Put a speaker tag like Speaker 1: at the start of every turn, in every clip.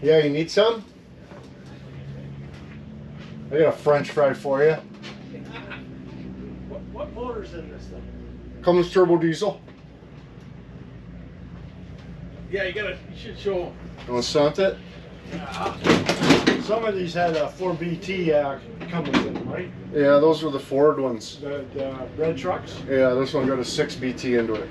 Speaker 1: Yeah, you need some? I got a French fry for you.
Speaker 2: What motor's in this thing?
Speaker 1: Cummins turbo diesel.
Speaker 2: Yeah, you should show them.
Speaker 1: You want to stunt it?
Speaker 2: Yeah. Some of these had a 4BT come with them, right?
Speaker 1: Yeah, those were the Ford ones.
Speaker 2: The red trucks?
Speaker 1: Yeah, this one got a 6BT into it.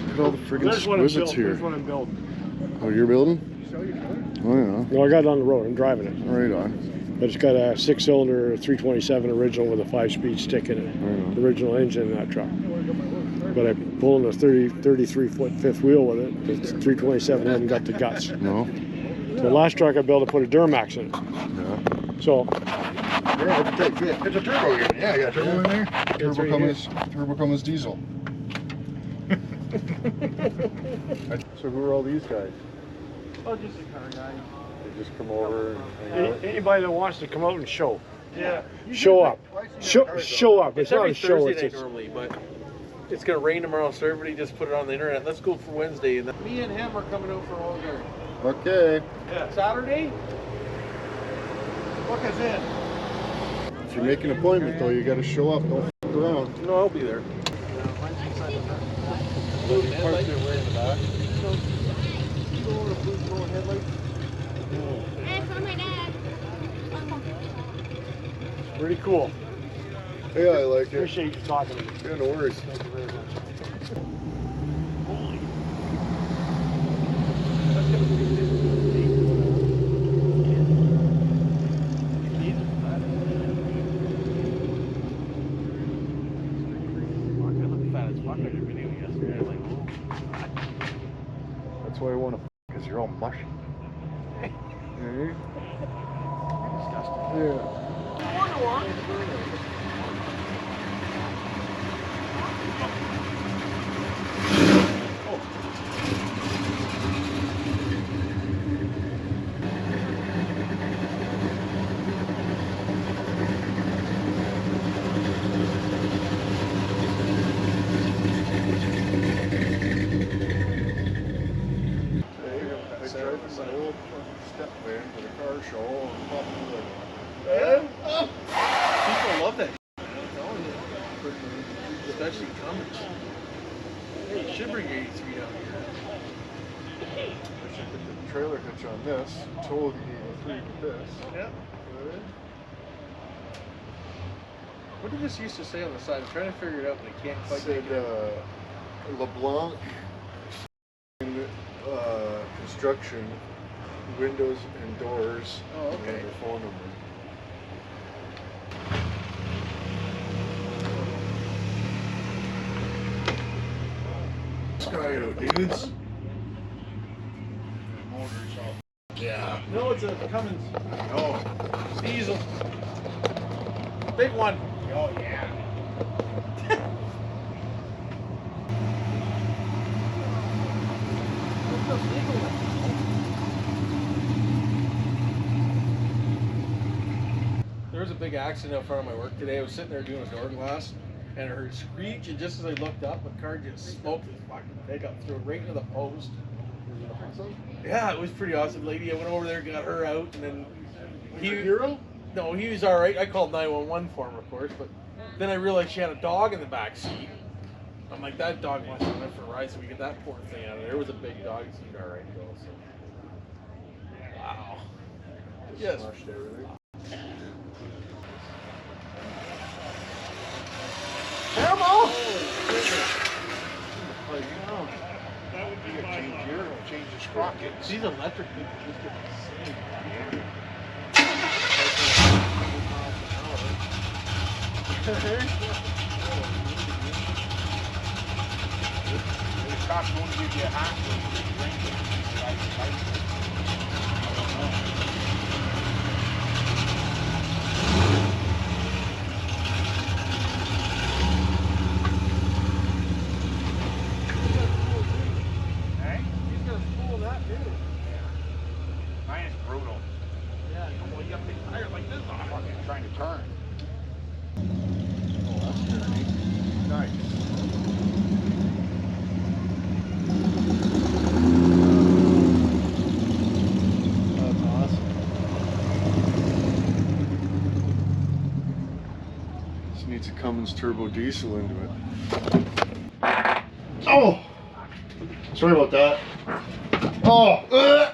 Speaker 1: Look at all the friggin' squizzits here.
Speaker 2: There's one I'm building.
Speaker 1: Oh, you're building? Oh, yeah.
Speaker 2: No, I got it on the road. I'm driving it.
Speaker 1: Right on.
Speaker 2: But it's got a 6-cylinder 327 original with a 5-speed stick in it.
Speaker 1: Right on.
Speaker 2: The original engine in that truck. But I'm pulling a 33-foot fifth wheel with it. The 327 hasn't got the guts.
Speaker 1: No?
Speaker 2: The last truck I built, I put a Duramax in it.
Speaker 1: Yeah.
Speaker 2: So,
Speaker 1: Yeah, it's a turbo unit. Yeah, you got a turbo in there? Turbo Cummins diesel. So who are all these guys?
Speaker 2: oh, just a car guy.
Speaker 1: They just come over and hang out?
Speaker 2: Anybody that wants to come out and show.
Speaker 3: Yeah.
Speaker 2: Show up. Show up.
Speaker 3: It's
Speaker 2: It's not
Speaker 3: every
Speaker 2: a show.
Speaker 3: Thursday
Speaker 2: It's
Speaker 3: night
Speaker 2: just,
Speaker 3: normally, but it's gonna rain tomorrow, so everybody just put it on the internet. Let's go for Wednesday. And then me and him are coming out for a whole day.
Speaker 1: Okay.
Speaker 3: Yeah. Saturday? Book us in.
Speaker 1: If you make an appointment though, you gotta show up. Don't f around.
Speaker 3: No, I'll be there.
Speaker 2: pretty cool.
Speaker 1: Yeah, I like it.
Speaker 2: Appreciate you talking to me.
Speaker 1: Yeah, no worries.
Speaker 2: Thank you very much.
Speaker 1: That's why I want to because you're all mushy. Hey? Yeah. I tried my old step van to the car show and popped in
Speaker 3: People love that. I'm telling you. Especially Cummins. Hey, you should bring 83 down here.
Speaker 1: I should put the trailer hitch on this, tow the 83 with this.
Speaker 3: Yeah. What did this used to say on the side? I'm trying to figure it out, but I can't quite
Speaker 1: Said
Speaker 3: make it out.
Speaker 1: LeBlanc construction, windows and doors.
Speaker 3: Oh, okay.
Speaker 1: And their phone number. Sky dudes. Yeah.
Speaker 3: No, it's a Cummins.
Speaker 1: Oh.
Speaker 3: Diesel. Big one.
Speaker 1: Oh yeah.
Speaker 3: There was a big accident out front of my work today. I was sitting there doing a door glass, and I heard screech, and just as I looked up, a car just smoked his fucking pickup, threw it right into the post. Yeah, it was pretty awesome. Lady, I went over there, got her out, and then he
Speaker 1: Hero?
Speaker 3: No, he was all right. I called 911 for him, of course, but then I realized she had a dog in the back seat. I'm like, that dog wants to live for a ride, so we get that poor thing out of there. It was a big dog, it seemed all right to go. So. Wow. Yes.
Speaker 1: Smashed everything.
Speaker 3: Terrible.
Speaker 2: That would be my
Speaker 1: Change the sprockets.
Speaker 3: These electric people just get insane.
Speaker 1: The cops won't give you a hat. Mine is brutal.
Speaker 3: Yeah, well, you got big tire like this on it.
Speaker 1: I'm trying to turn. Oh, that's dirty. Nice. needs a Cummins turbo diesel into it. Oh! Sorry about that. Oh!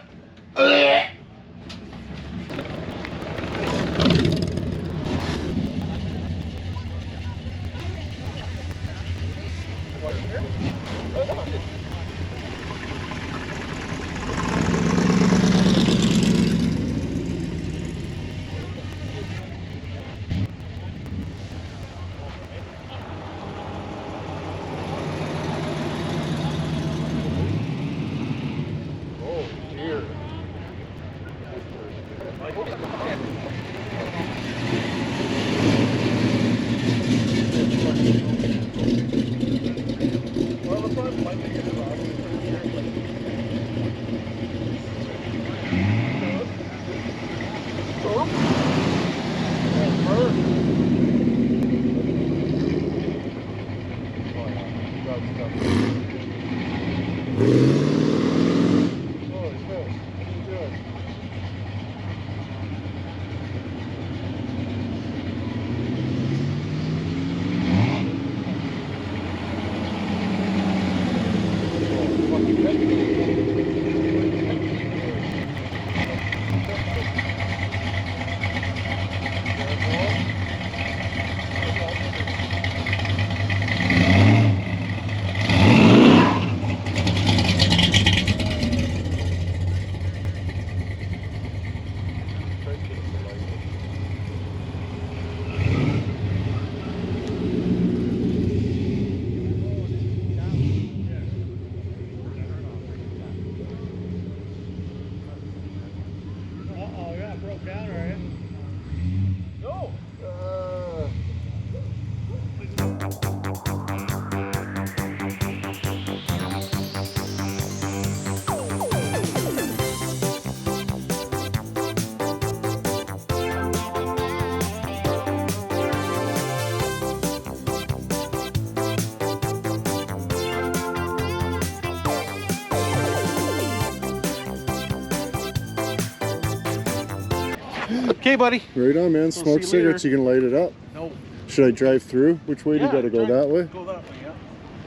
Speaker 3: Okay, buddy.
Speaker 2: Right on, man. Smoke
Speaker 3: see you
Speaker 2: cigarettes,
Speaker 3: later.
Speaker 2: you can light it up.
Speaker 3: No.
Speaker 2: Should I drive through? Which way do you gotta go? That way?
Speaker 3: Go that way, yeah.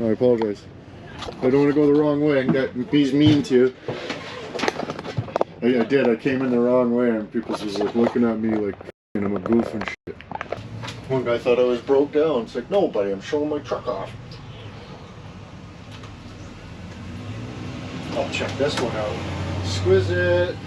Speaker 2: Oh, I apologize. I don't want to go the wrong way and get he's mean to you. I did. I came in the wrong way and people was like looking at me like I'm a goof and shit. One guy thought I was broke down. It's like, no, buddy, I'm showing my truck off. I'll check this one out. Exquisite.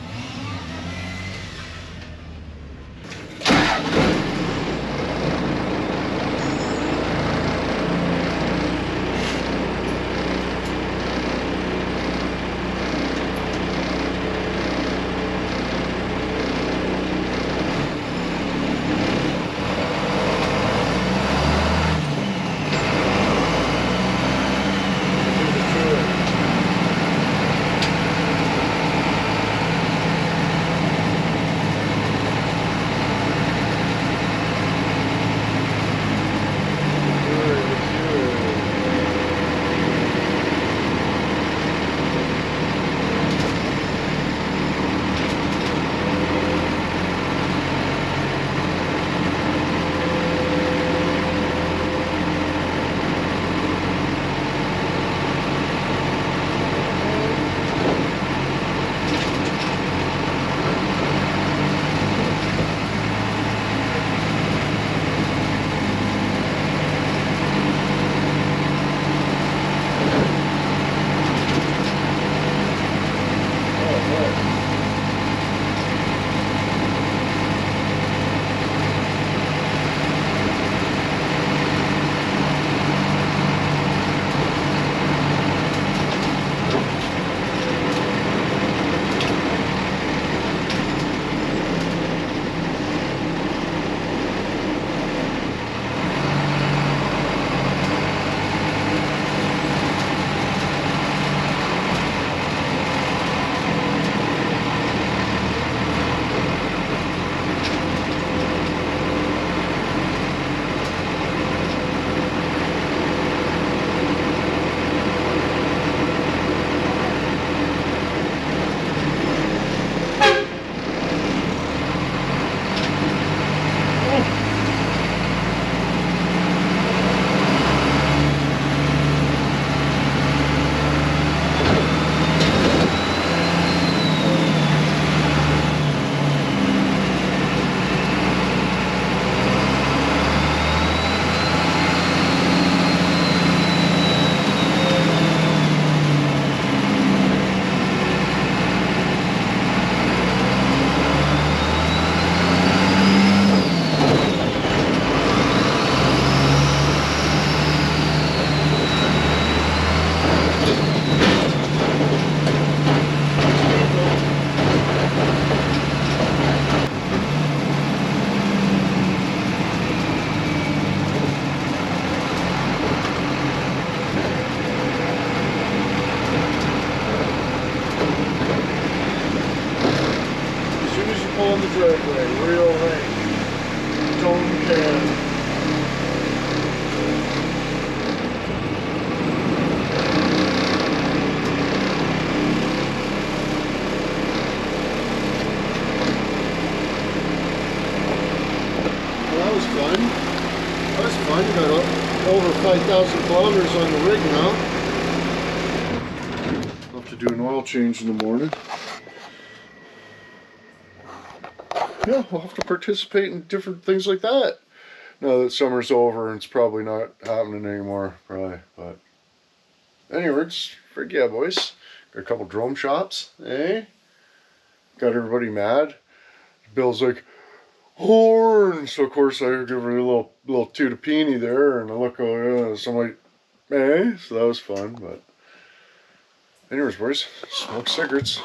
Speaker 2: driveway, real nice. Tone can. That was fun. That was fun. Got over 5,000 kilometers on the rig now. I'll have to do an oil change in the morning. Yeah, I'll have to participate in different things like that. Now that summer's over and it's probably not happening anymore, probably. But anyways, frig yeah, boys. Got a couple drum shops, eh? Got everybody mad. Bill's like, horn! So of course I give her a little toot of peony there, and I look, oh yeah, so I'm like, eh? So that was fun, but anyways, boys, smoke cigarettes.